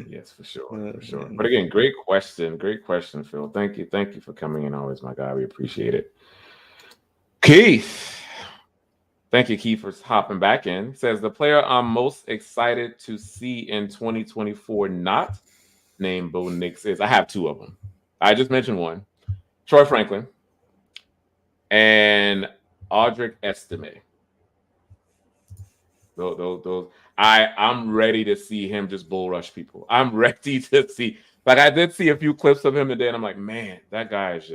Yes, for sure, for sure. But Man. again, great question, Phil. Thank you for coming in always, my guy. We appreciate it. Keith, thank you, Keith, for hopping back in. Says the player I'm most excited to see in 2024, not named Bo Nix, is I have two of them. I just mentioned one, Troy Franklin and Audric Estime. Those I'm ready to see him just bull rush people. I'm ready to see. Like I did see a few clips of him today, and I'm like, man, that guy's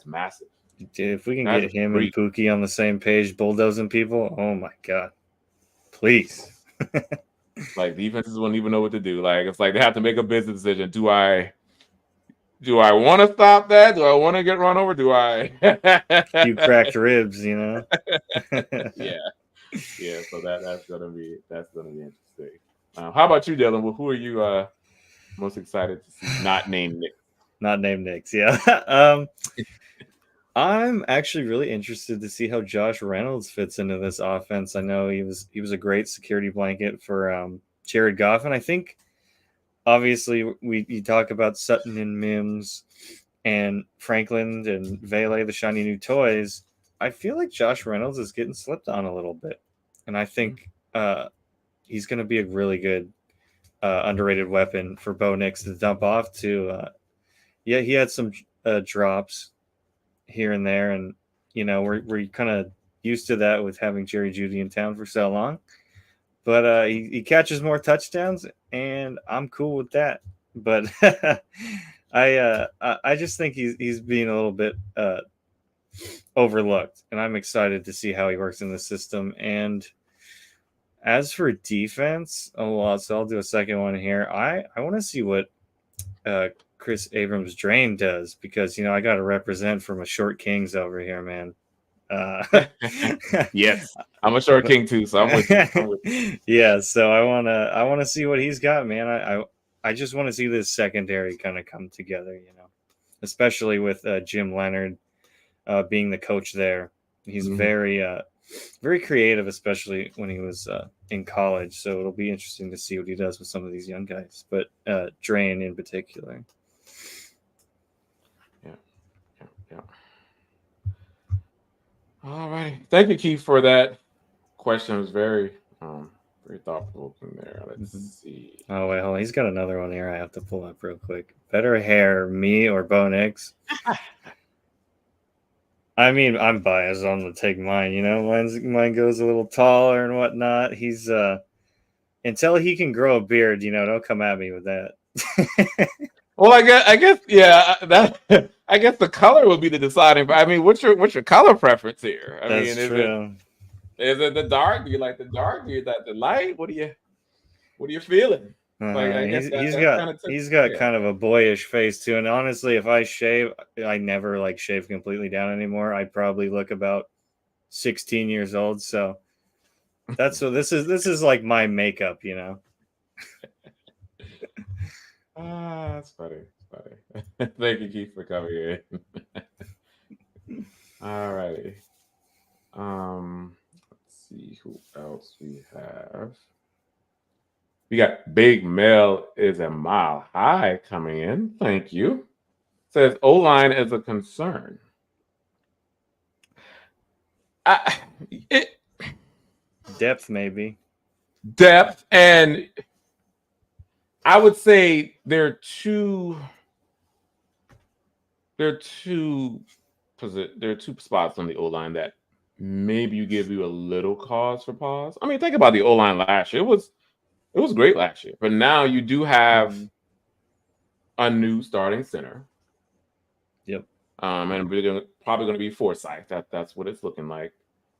massive. Dude, if we can That's a get him and freak. Pookie on the same page, bulldozing people, oh my god, please. Like defenses wouldn't even know what to do. Like it's like they have to make a business decision. Do I want to stop that? Do I want to get run over? Do I? Few cracked ribs, Yeah, yeah. So that's gonna be interesting. How about you, Dylan? Well, who are you most excited to see? Not named Nick. Not named Knicks, yeah. I'm actually really interested to see how Josh Reynolds fits into this offense. I know he was a great security blanket for Jared Goff, and I think obviously you talk about Sutton and Mims and Franklin and Vele, the shiny new toys. I feel like Josh Reynolds is getting slipped on a little bit, and I think he's going to be a really good underrated weapon for Bo Nix to dump off to. Yeah, he had some drops here and there, and we're kind of used to that with having Jerry Judy in town for so long. But he catches more touchdowns, and I'm cool with that. But I just think he's being a little bit overlooked, and I'm excited to see how he works in the system. And as for defense, so I'll do a second one here. I want to see what Chris Abrams Drain does, because I got to represent for my short kings over here, man. Yes, I'm a short king too, so I'm with you. I'm with Yeah, so I wanna see what he's got, man. I just want to see this secondary kind of come together, especially with Jim Leonard being the coach there. He's you. very creative, especially when he was in college. So it'll be interesting to see what he does with some of these young guys, but Drain in particular. Yeah, yeah, yeah. All right. Thank you, Keith, for that question. It was very thought provoking there. Let's Mhm. see. Oh wait, hold on. He's got another one here. I have to pull up real quick. Better hair, me or Bo Nix? I mean, I'm biased. I'm gonna take mine. Mine goes a little taller and whatnot. He's until he can grow a beard. Don't come at me with that. Well, I guess, yeah. I guess the color would be the deciding. But I mean, what's your color preference here? I That's mean, is it true. is it the dark? Do you like the dark? Do you like the light? What are you feeling? Like, I guess He's that he's that's got kind of he's got yeah. kind of a boyish face too. And honestly, if I shave, I never like shave completely down anymore. I probably look about 16 years old. So that's what this is like my makeup. That's funny. That's funny. Thank you, Keith, for coming in. All righty. Let's see who else we have. We got Big Mel is a mile high coming in. Thank you. Says O line is a concern. I, it, Depth maybe. Depth, and I would say they're too there are two spots on the O line that maybe you give you a little cause for pause. I mean, think about the O line last year. It was great last year, but now you do have Mhm. a new starting center. Yep. And probably going to be Forsyth. That's what it's looking like.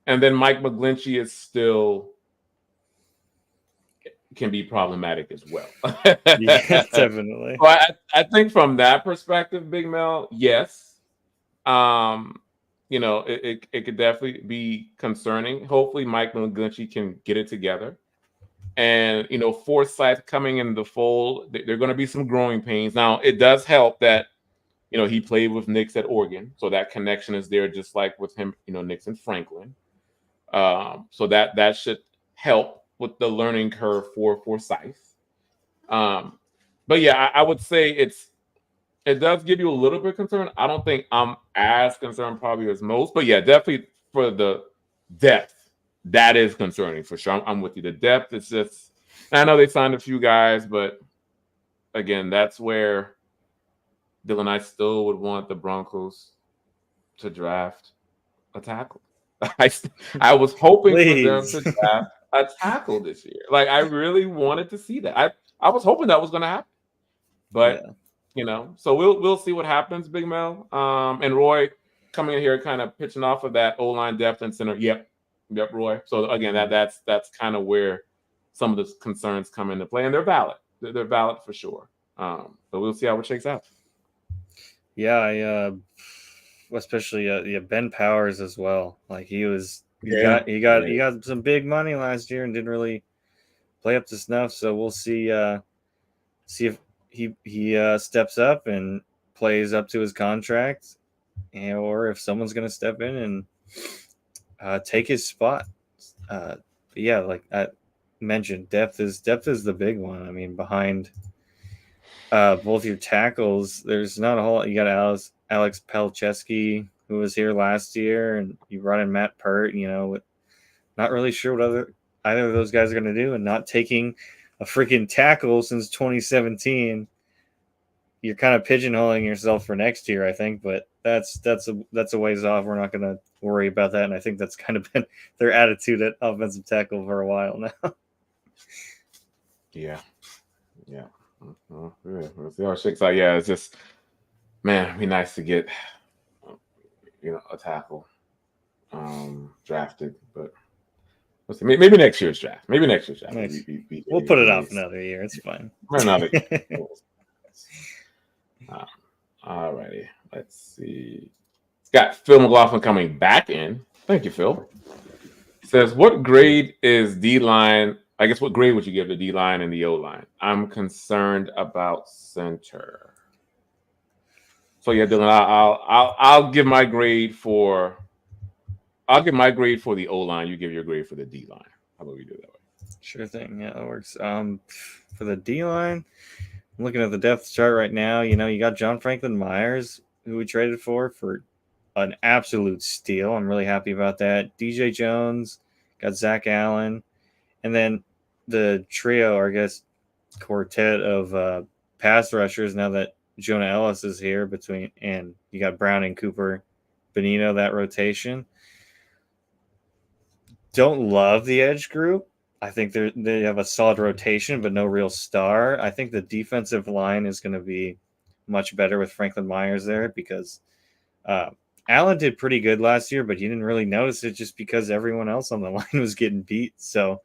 And then Mike McGlinchey is still can be problematic as well. Yeah, So definitely. I think from that perspective, Big Mel, yes. Um, it could definitely be concerning. Hopefully, Mike McGlinchey can get it together. And Forsyth coming in the fold, there are going to be some growing pains. Now, it does help that he played with Knicks at Oregon, so that connection is there, just like with him, Knicks and Franklin. So that should help with the learning curve for Forsyth. Um, but yeah, I would say it does give you a little bit of concern. I don't think I'm as concerned probably as most, but yeah, definitely for the depth, that is concerning for sure. I'm with you. The depth is just. I know they signed a few guys, but again, that's where Dylan. I still would want the Broncos to draft a tackle. I I was hoping for them Please. to draft a tackle this year. Like I really wanted to see that. I was hoping that was going to happen, but Yeah. so we'll see what happens, Big Mel. And Roy coming in here, kind of pitching off of that O line depth and center. Yep, Roy. So again, Mhm. that's kind of where some of the concerns come into play, and they're valid. They're valid for sure. But we'll see how it shakes out. Yeah, especially yeah, Ben Powers as well. Like Yeah, he got some big money last year and didn't really play up to snuff. So we'll see if he steps up and plays up to his contract, or if someone's going to step in and take his spot. But yeah, like I mentioned, depth is the big one. I mean, behind both your tackles, there's not a whole lot. You got Alex Palczewski, who was here last year, and you brought in Matt Pert. Not really sure what either of those guys are going to do, and not taking a freaking tackle since 2017. You're kind of pigeonholing yourself for next year, I think, but that's a ways off. We're not going to worry about that, and I think that's kind of been their attitude at offensive tackle for a while now. yeah, yeah. Yeah. We'll see how it shakes out. Yeah, it's just man, it'd be nice to get a tackle drafted, but let's see. Maybe next year's draft. Maybe next year's draft. Nice. We'll BJ put it off is another year. It's fine. another. Um, all righty. Let's see. It's got Phil McLaughlin coming back in. Thank you, Phil. Says, what grade is D line? I guess what grade would you give the D line and the O line? I'm concerned about center. So yeah, Dylan, I'll give my grade for the O line. You give your grade for the D line. How about we do that way? Sure thing. Yeah, that works. For the D line, I'm looking at the depth chart right now. You got John Franklin Myers, who we traded for an absolute steal. I'm really happy about that. DJ Jones, got Zach Allen, and then the trio, or I guess quartet of pass rushers. Now that Jonah Ellis is here, and you got Brown and Cooper, Benino, that rotation. Don't love the edge group. I think they have a solid rotation, but no real star. I think the defensive line is going to be much better with Franklin Myers there because uh, Allen did pretty good last year, but you didn't really notice it just because everyone else on the line was getting beat. So,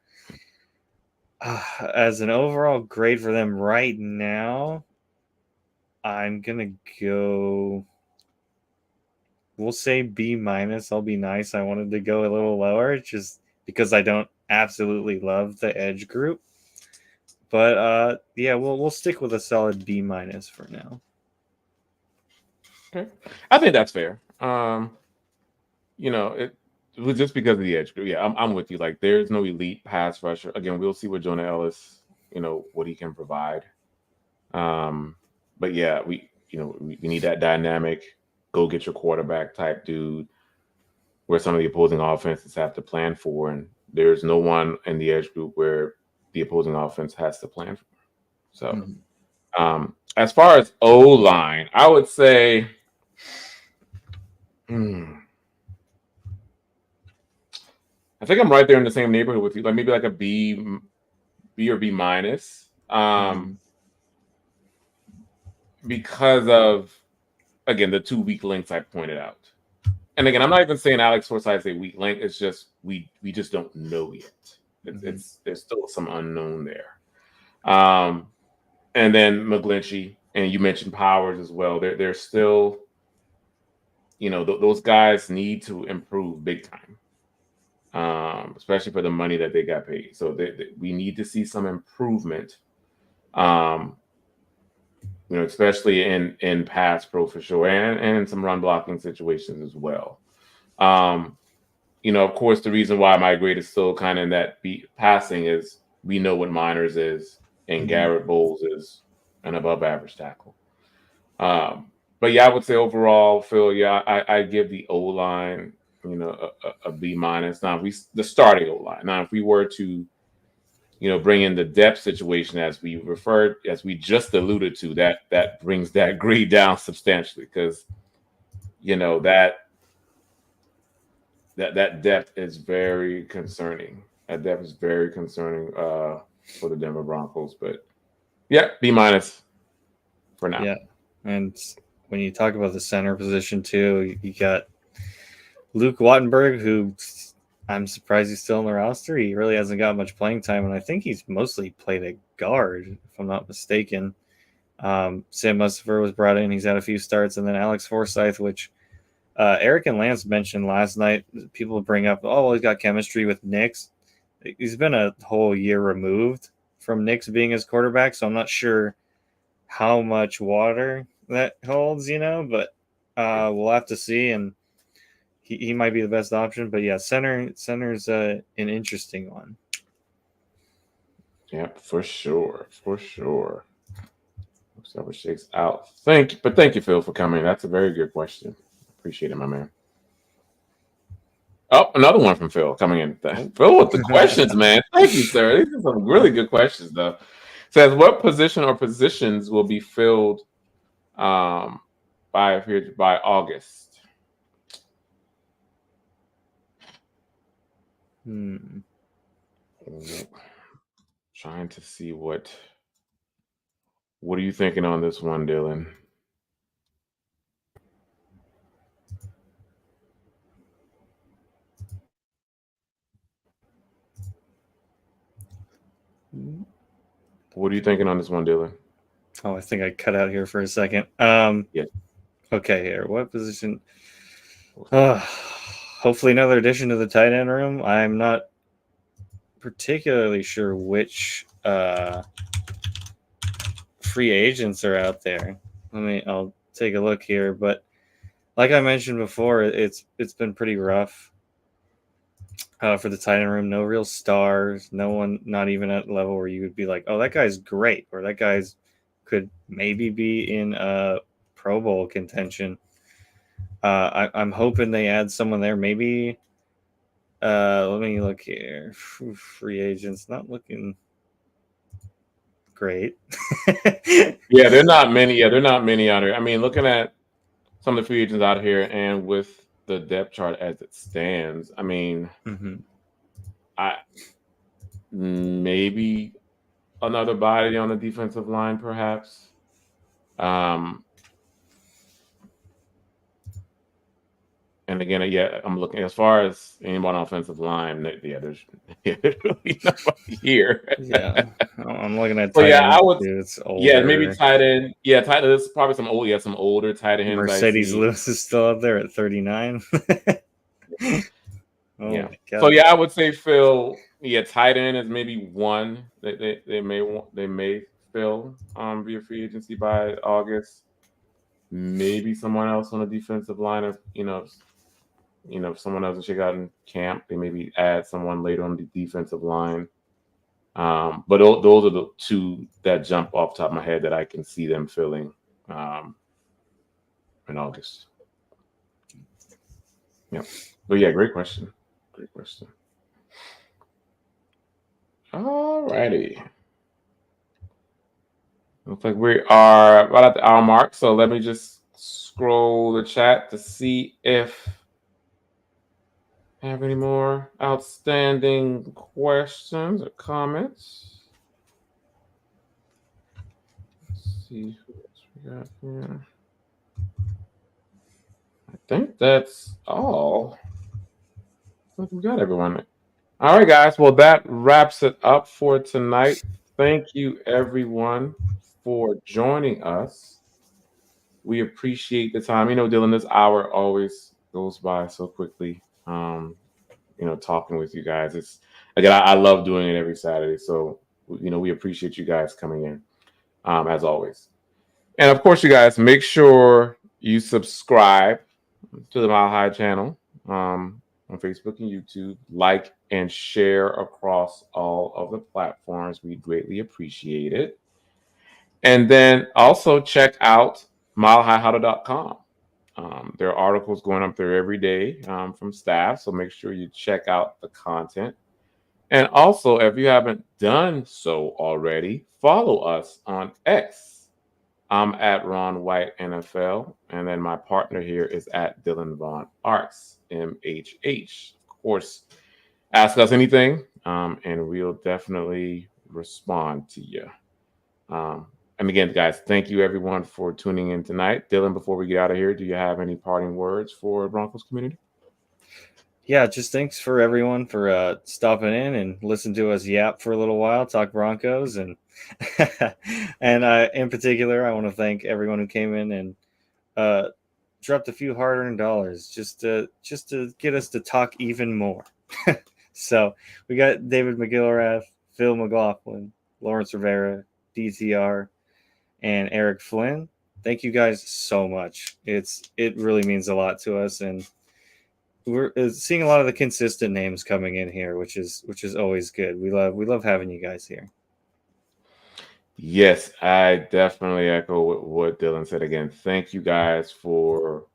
as an overall grade for them right now, I'm gonna go. We'll say B minus. I'll be nice. I wanted to go a little lower just because I don't absolutely love the edge group. But yeah, we'll stick with a solid B minus for now. Okay, I think that's fair. It was just because of the edge group. Yeah, I'm with you. Like, there's no elite pass rusher. Again, we'll see what Jonah Ellis, what he can provide. Um, but yeah, we need that dynamic, go get your quarterback type dude, where some of the opposing offenses have to plan for, and there's no one in the edge group where the opposing offense has to plan for. So, Mm-hmm. as far as O line, I would say, Hmm. I think I'm right there in the same neighborhood with you. Like maybe like a B or B minus. Mm-hmm. Because of again the 2 weak links I pointed out. And again, I'm not even saying Alex Forsyth is a weak link. It's just we just don't know yet. Mm-hmm. It's there's still some unknown there. Um, and then McGlinchey, and you mentioned Powers as well. They're still, those guys need to improve big time, especially for the money that they got paid. So we need to see some improvement, um, especially in pass pro for sure, and in some run blocking situations as well. Um, of course, the reason why my grade is still kind of in that beat passing is we know what Miners is, and Mm-hmm. Garrett Bowles is an above average tackle. But yeah, I would say overall, Phil, yeah, I give the O line, a B minus. Now, if the starting O line. Now, if we were to, bring in the depth situation as we just alluded to, that brings that grade down substantially because that that depth is very concerning. That depth is very concerning for the Denver Broncos. But yeah, B minus for now. Yeah, and when you talk about the center position too, you got Luke Wattenberg, who I'm surprised he's still on the roster. He really hasn't got much playing time, and I think he's mostly played a guard, if I'm not mistaken. Sam Mustipher was brought in. He's had a few starts, and then Alex Forsyth, which Eric and Lance mentioned last night. People bring up, oh, well, he's got chemistry with Nix. He's been a whole year removed from Nix being his quarterback, so I'm not sure how much water that holds, but we'll have to see. And he might be the best option. But yeah, center's an interesting one. Yep, for sure, for sure. Looks how it shakes out. Thank you, Phil, for coming. That's a very good question. Appreciate it, my man. Oh, another one from Phil coming in. Phil with the questions, man. Thank you, sir. These are some really good questions, though. Says what position or positions will be filled um, by August? Hmm. Trying to see what are you thinking on this one, Dylan? What are you thinking on this one, Dylan? Oh, I think I cut out here for a second. Yes. Okay, here. What position? Hopefully another addition to the tight end room. I'm not particularly sure which free agents are out there. I'll take a look here, but like I mentioned before, it's been pretty rough for the tight end room. No real stars. No one, not even at a level where you would be like, oh, that guy's great, or that guy's could maybe be in Pro Bowl contention. I'm hoping they add someone there. Maybe. Let me look here. Free agents not looking great. Yeah, they're not many. Yeah, they're not many out here. I mean, looking at some of the free agents out here, and with the depth chart as it stands, I mean, Mm-hmm. I maybe another body on the defensive line, perhaps. Um, and again, yeah, I'm looking as far as anyone on offensive line. Yeah, there's really nobody here. Yeah, I'm looking at So tight yeah, I ends would. too. It's Yeah, maybe older. tight end. Yeah, tight. There's probably some older tight ends I Mercedes see. Lewis is still up there at 39. Oh Yeah. my So god. yeah, I would say Phil. Yeah, tight end is maybe one that they may fill via free agency by August. Maybe someone else on the defensive line, if if someone else check out in camp, they maybe add someone later on the defensive line. But those are the two that jump off the top of my head that I can see them filling um, in August. Yeah. But yeah, great question. Great question. All righty. Looks like we are right at the hour mark. So let me just scroll scroll the chat to see if I have any more outstanding questions or comments. Let's see who else we got here. I think that's all. I think we got everyone. All right, guys. Well, that wraps it up for tonight. Thank you, everyone, for joining us. We appreciate the time. Dylan, this hour always goes by so quickly. Talking with you guys. It's again, I love doing it every Saturday. So, we appreciate you guys coming in, as always. And of course, you guys make sure you subscribe to the Mile High channel on Facebook and YouTube. Like and share across all of the platforms. We greatly appreciate it. And then also check out milehighhuddle.com. There are articles going up there every day from staff, so make sure you check out the content. And also, if you haven't done so already, follow us on X. I'm at Ron White NFL, and then my partner here is at Dylan Vaughn Arts MHH. Of course, ask us anything, and we'll definitely respond to you. And again, guys, thank you everyone for tuning in tonight. Dylan, before we get out of here, do you have any parting words for Broncos community? Yeah, just thanks for everyone for stopping in and listen to us yap for a little while, talk Broncos, and and in particular, I want to thank everyone who came in and dropped a few hard-earned dollars just to get us to talk even more. So we got David McGillrath, Phil McLaughlin, Lawrence Rivera, DTR, and Eric Flynn. Thank you guys so much. It really means a lot to us, and we're seeing a lot of the consistent names coming in here, which is always good. We love having you guys here. Yes, I definitely echo what Dylan said again. Thank you guys for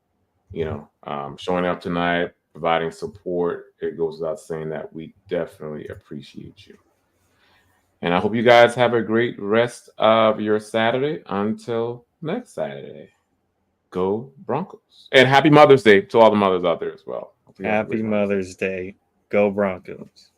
showing up tonight, providing support. It goes without saying that we definitely appreciate you. And I hope you guys have a great rest of your Saturday until next Saturday. Go Broncos. And happy Mother's Day to all the mothers out there as well. Happy Mother's Day. Go Broncos.